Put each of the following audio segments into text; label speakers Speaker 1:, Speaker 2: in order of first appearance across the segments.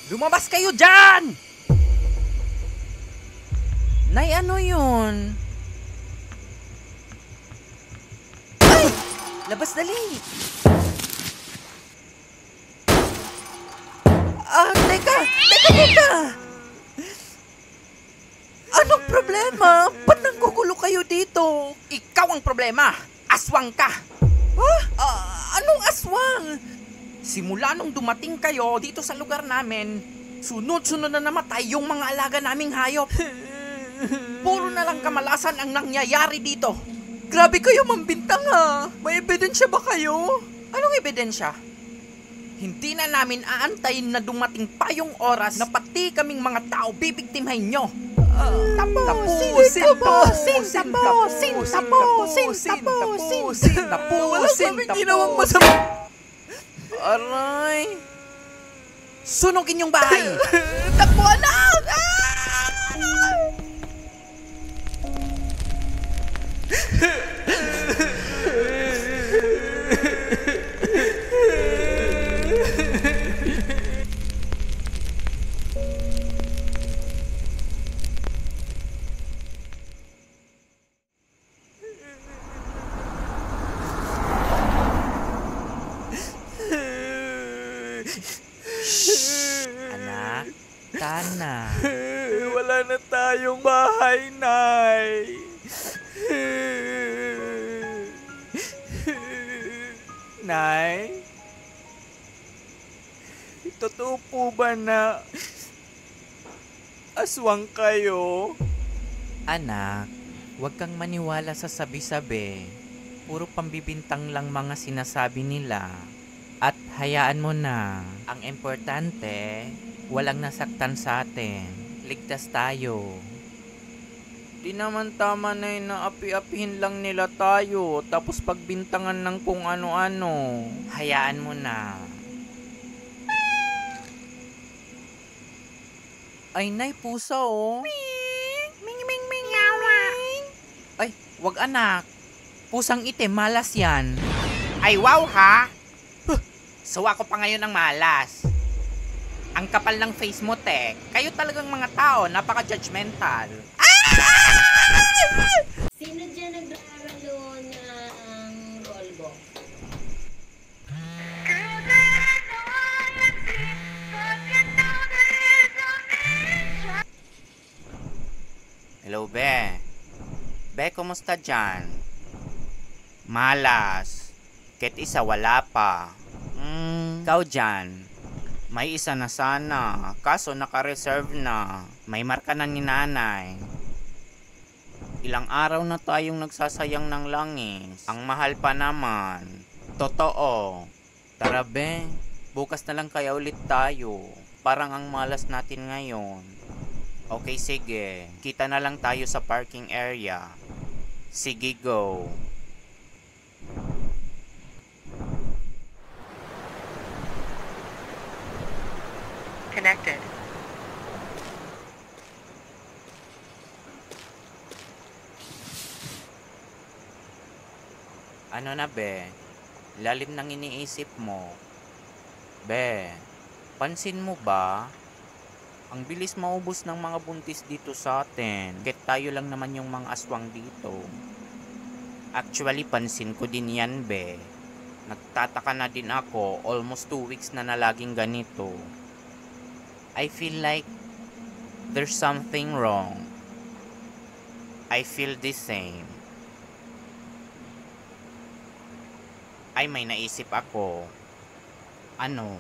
Speaker 1: Lumabas kayo dyan! Nay, ano yun? Ay! Labas dali! Teka! Anong problema? Ba't nanggugulo kayo dito? Ikaw ang problema! Aswang ka! Anong aswang? Simula nung dumating kayo dito sa lugar namin, sunod-sunod na namatay yung mga alaga naming hayop. Puro na lang kamalasan ang nangyayari dito. Grabe kayo mambintang ha. May ebidensya ba kayo? Anong ebidensya? Hindi na namin aantayin na dumating pa yung oras na pati kaming mga tao bibiktimahin nyo. Tapusin! Wala kaming ginawang masama. Aray! Sunugin yung bahay! Takbo anak! Anak, tana.
Speaker 2: Wala na tayong bahay, Nay. Nay? Totoo po ba na aswang kayo?
Speaker 1: Anak, huwag kang maniwala sa sabi-sabi. Puro pambibintang lang mga sinasabi nila. At hayaan mo na. Ang importante, walang nasaktan sa atin. Ligtas tayo.
Speaker 2: Di naman tama na yun na api-apihin lang nila tayo tapos pagbintangan ng kung ano-ano.
Speaker 1: Hayaan mo na. Ay, Nay, pusa oh. Ay, wag anak. Pusang itim, malas yan. Ay, wow ha? Sawa ko pa ngayon ng malas. Ang kapal ng face mo, te. Kayo talagang mga tao, napaka-judgmental.
Speaker 3: Sino dyan naglalaro ng Rolbo?
Speaker 1: Hello, Be. Be, kumusta dyan? Malas. Kahit isa wala pa. Ikaw dyan. May isa na sana. Kaso naka-reserve na. May marka na ni nanay. Ilang araw na tayong nagsasayang ng langis. Ang mahal pa naman. Totoo. Tara, Be. Bukas na lang kaya ulit tayo. Parang ang malas natin ngayon. Okay, sige. Kita na lang tayo sa parking area. Sige, go.
Speaker 4: Connected.
Speaker 1: Ano na, Be? Lalim ng iniisip mo. Be, pansin mo ba? Ang bilis maubos ng mga buntis dito sa atin. Kahit tayo lang naman yung mga aswang dito. Actually, pansin ko din yan, Be. Nagtataka na din ako, almost 2 weeks na laging ganito. I feel like there's something wrong. I feel the same. Ay, may naisip ako. Ano?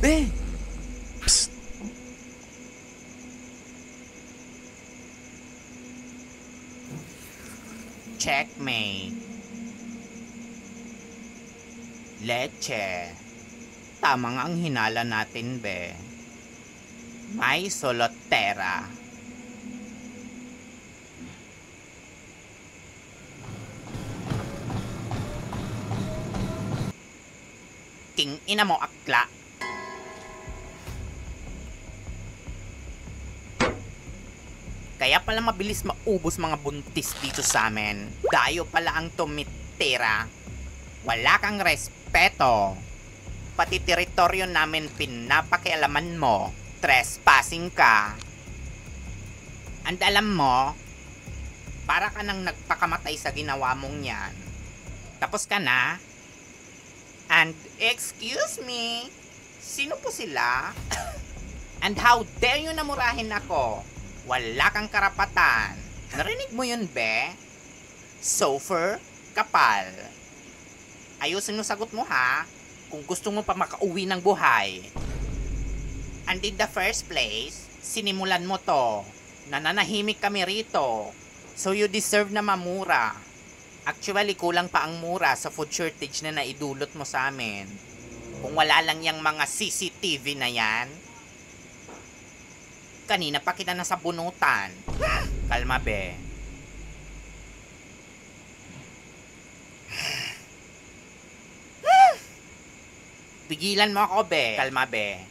Speaker 2: Be!
Speaker 1: Checkmate. Leche. Tama nga ang hinala natin, Be. May solotera. King ina mo akla. Kaya pala mabilis maubos mga buntis dito sa amin. Dayo pala ang tumitira. Wala kang respeto. Pati teritoryo namin pinapakialaman mo. Trespassing ka. And alam mo, para ka nang nagpakamatay sa ginawa mong yan. Tapos ka na? And excuse me, sino po sila? And how dare you namurahin ako? Wala kang karapatan. Narinig mo yun, be? Sofer, kapal. Ayusin mo sagot mo, ha? Kung gusto mo pa makauwi ng buhay. And in the first place, sinimulan mo to. Nananahimik kami rito. So you deserve na mamura. Actually, kulang pa ang mura sa food shortage na naidulot mo sa amin. Kung wala lang yung mga CCTV na yan, kanina pa kita nasa bunutan. Kalma, be. Pigilan mo ako, be. Kalma, be.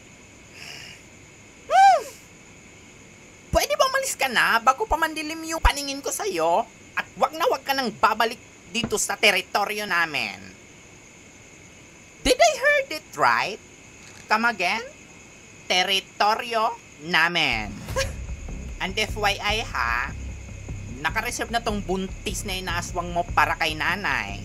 Speaker 1: Pwede ba umalis ka na bago pa mandilim yung paningin ko sa'yo? At wag ka nang babalik dito sa teritoryo namin. Did I heard it right? Come again? Teritoryo namin. And FYI ha, nakareserve na tong buntis na inaaswang mo para kay nanay.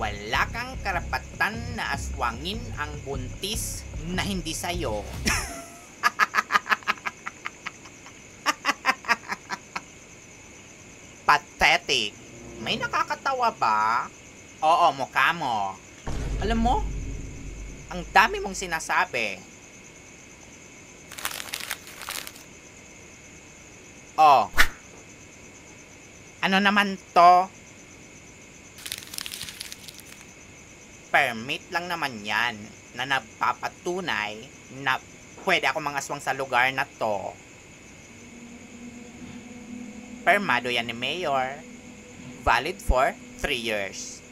Speaker 1: Wala kang karapatan na aswangin ang buntis na hindi sa'yo. Pathetic. May nakakatawa ba? Oo, mukha mo. Alam mo, ang dami mong sinasabi. Oh. Ano naman to? Permit lang naman yan na nagpapatunay na pwede ako mangaswang sa lugar na to. Permado yan ni Mayor. Valid for 3 years.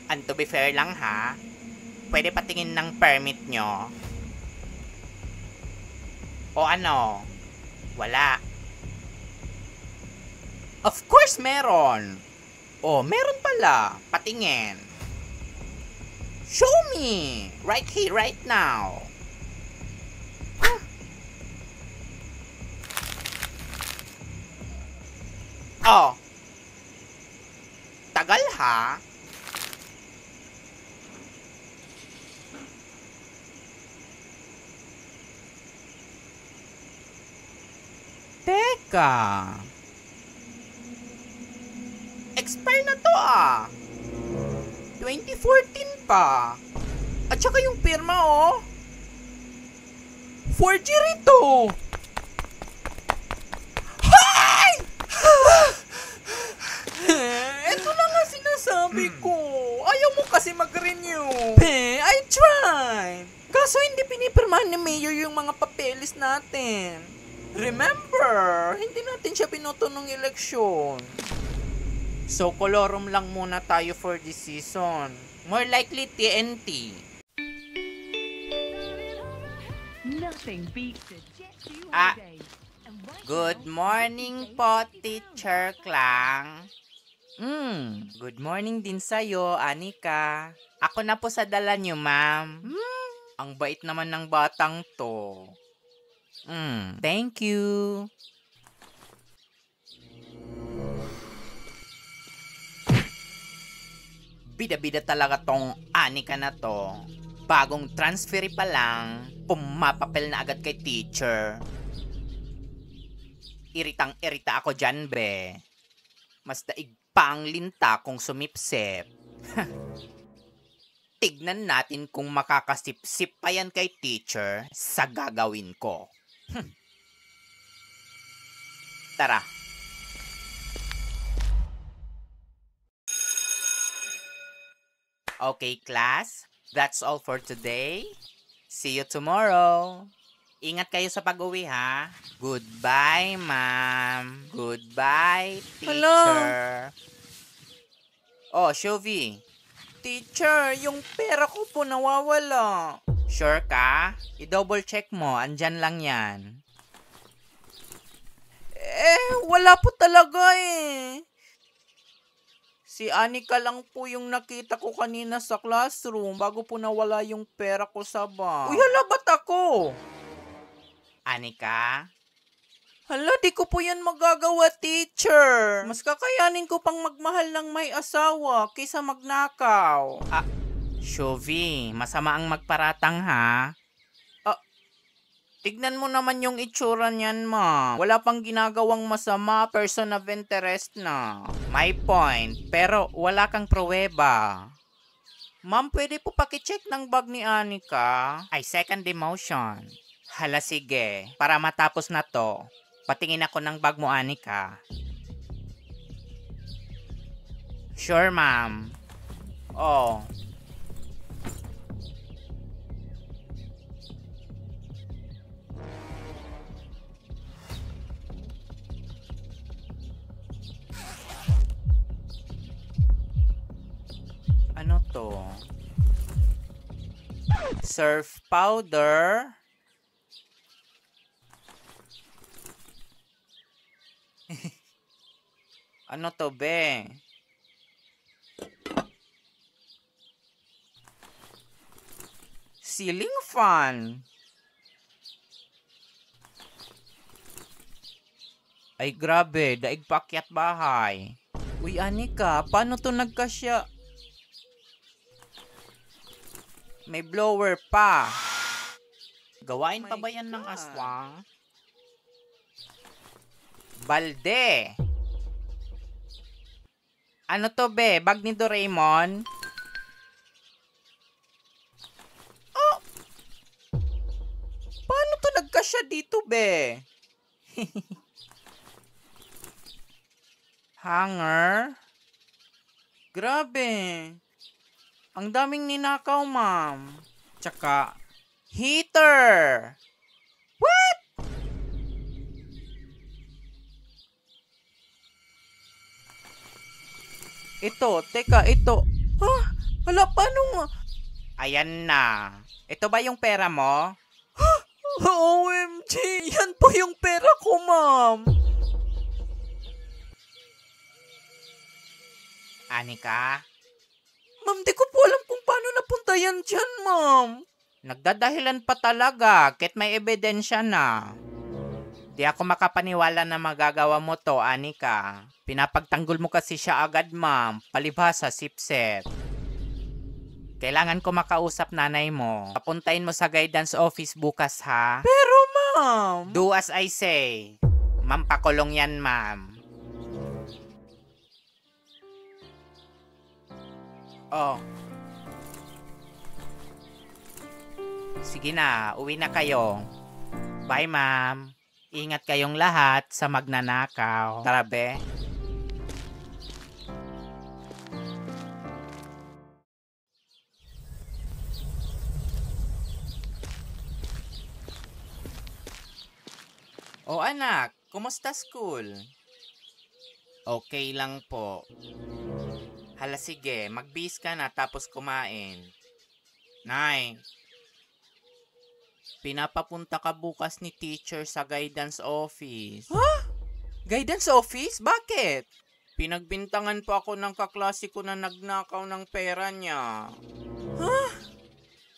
Speaker 1: And to be fair lang ha, pwede patingin ng permit nyo. O ano? Wala. Of course meron. Oh, meron pala. Patingin. Show me. Right here, right now. Oh. Tagal ha. Teka. Expire na to ah. 2014 pa. At saka yung pirma oh. Forgery to. Hay! Ito na nga sinasabi ko. Ayaw mo kasi mag-renew. I tried. Kaso hindi pinipirmahan ni Mayor yung mga papeles natin. Remember, hindi natin siya binoto nung eleksyon. So, kolorum lang muna tayo for this season. More likely, TNT.
Speaker 5: Nothing beats a Jet Fuel
Speaker 1: Ah,
Speaker 5: day. And right
Speaker 1: Good
Speaker 5: now,
Speaker 1: morning po, Teacher Klang. Good morning din sa'yo, Anika. Ako na po sa dala niyo, ma'am. Ang bait naman ng batang to. Thank you. Bida-bida talaga tong Anika na to. Bagong transfer pa lang, pumapapel na agad kay teacher. Iritang-irita ako dyan, be. Mas daig pa ang linta kung sumipsip. Tignan natin kung makakasipsip pa yan kay teacher sa gagawin ko. Tara. Okay, class. That's all for today. See you tomorrow. Ingat kayo sa pag-uwi, ha? Goodbye, ma'am. Goodbye, teacher.
Speaker 2: Oh, Shelby. Teacher, yung pera ko po nawawala. Sure ka? I-double check mo, andyan lang yan. Wala po talaga eh. Si Anika lang po yung nakita ko kanina sa classroom bago po nawala yung pera ko sa bag. Uy, hala, ba't ako? Anika? Hala, di ko po yan magagawa, teacher. Mas kakayanin ko pang magmahal ng may asawa kaysa magnakaw. Shelby, masama ang magparatang ha? Tignan mo naman yung itsura niyan, ma. Wala pang ginagawang masama, person of interest na. My point, pero wala kang pruweba. Ma'am, pwede po pakicheck ng bag ni Anika? Ay, second demotion. Hala, sige. Para matapos na to, patingin ako ng bag mo, Anika. Sure, ma'am. Oh. Ano to? Surf powder. Ano to, be? Ceiling fan. Ay, grabe. Daig pakyat bahay. Uy, Anika, paano to nagkasya? May blower pa. Gawain pa ba yan ng aswang? Balde. Ano to, be? Bag ni Doraemon? Oh! Paano to nagkasya dito, be? Hanger? Grabe. Ang daming ninakaw, ma'am. Tsaka, heater! What? Ito, teka, ito. Ha? Hala, paano nga? Ayan na. Ito ba yung pera mo? Ha? OMG! Yan po yung pera ko, ma'am. Anika? Ma'am, di ko po alam kung paano napunta yan dyan, ma'am. Nagdadahilan pa talaga, kahit may ebidensya na. Di ako makapaniwala na magagawa mo to, Anika. Pinapagtanggol mo kasi siya agad, ma'am. Palibhasa, sipset. Kailangan ko makausap nanay mo. Papuntahin mo sa guidance office bukas, ha? Pero, ma'am! Do as I say. Ma'am, pakulong yan, ma'am. Oh. Sige na, uwi na kayo. Bye, ma'am. Ingat kayong lahat sa magnanakaw. Tara, be. Oh, anak. Kumusta school? Okay lang po. Hala, sige, magbihis ka na tapos kumain. Nay, pinapapunta ka bukas ni teacher sa guidance office. Ha? Guidance office? Bakit? Pinagbintangan po ako ng kaklase ko na nagnakaw ng pera niya. Ha?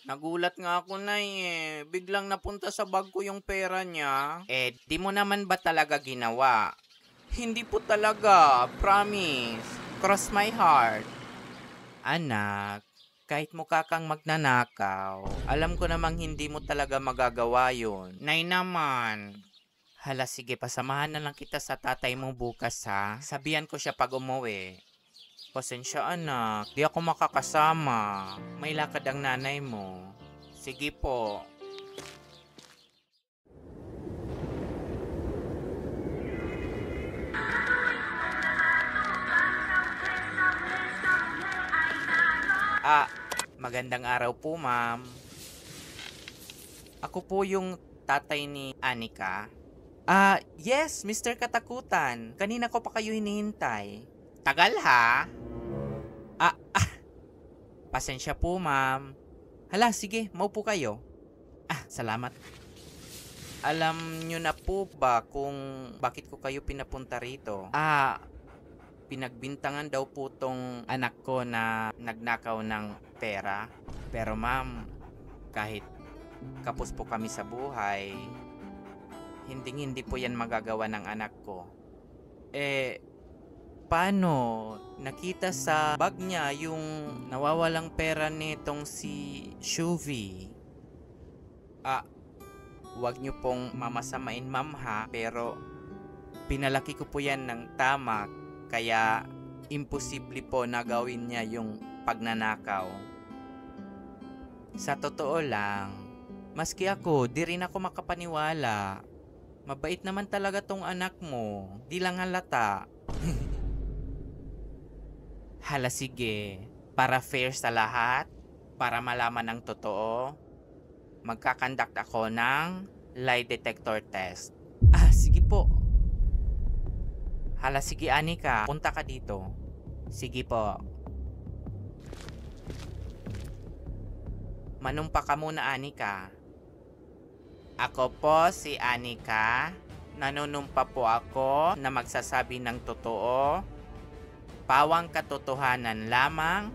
Speaker 2: Nagulat nga ako, Nay, eh. Biglang napunta sa bag ko yung pera niya. Di mo naman ba talaga ginawa? Hindi po talaga, promise. Cross my heart. Anak, kahit mukha kang magnanakaw, alam ko namang hindi mo talaga magagawa yun. Nay naman. Hala, sige, pasamahan na lang kita sa tatay mo bukas, ha? Sabihan ko siya pag umuwi. Pasensya, anak. Di ako makakasama. May lakad ang nanay mo. Sige po. Magandang araw po, ma'am. Ako po yung tatay ni Anika. Yes, Mr. Katakutan. Kanina ko pa kayo hinihintay. Tagal, ha? Pasensya po, ma'am. Hala, sige, maupo kayo. Salamat. Alam nyo na po ba kung bakit ko kayo pinapunta rito? Pinagbintangan daw po tong anak ko na nagnakaw ng pera. Pero ma'am, kahit kapos po kami sa buhay, hindi po yan magagawa ng anak ko. Paano? Nakita sa bag niya yung nawawalang pera nitong si Shuvi. Huwag niyo pong mamasamain, ma'am, ha? Pero pinalaki ko po yan ng tama, kaya imposible po na gawin niya yung pagnanakaw. Sa totoo lang, maski ako, di rin ako makapaniwala. Mabait naman talaga tong anak mo, di lang halata. Hala, sige, para fair sa lahat, para malaman ang totoo, magkakandak ako ng lie detector test. Sige po. Hala, sige, Anika, punta ka dito. Sige po. Manumpa ka muna, Anika. Ako po si Anika. Nanunumpa po ako na magsasabi ng totoo, pawang katotohanan lamang,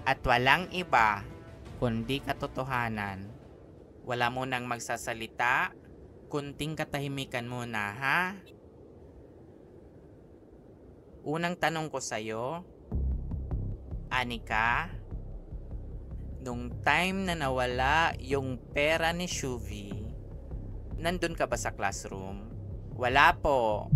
Speaker 2: at walang iba kundi katotohanan. Wala mo nang magsasalita, kunting katahimikan muna, ha? Unang tanong ko sa'yo, Anika, nung time na nawala yung pera ni Shuvi, nandun ka ba sa classroom? Wala po.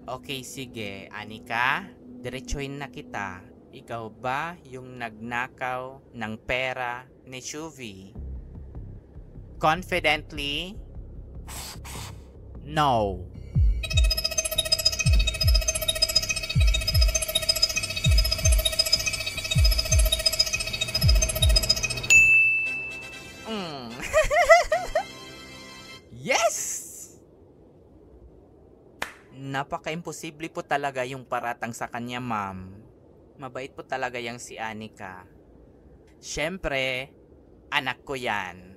Speaker 2: Okay, sige, Anika, diretsuhin na kita. Ikaw ba yung nagnakaw ng pera ni Shuvi? Confidently, no. Yes! Napaka-imposible po talaga yung paratang sa kanya, ma'am. Mabait po talaga yang si Anika. Siyempre, anak ko yan.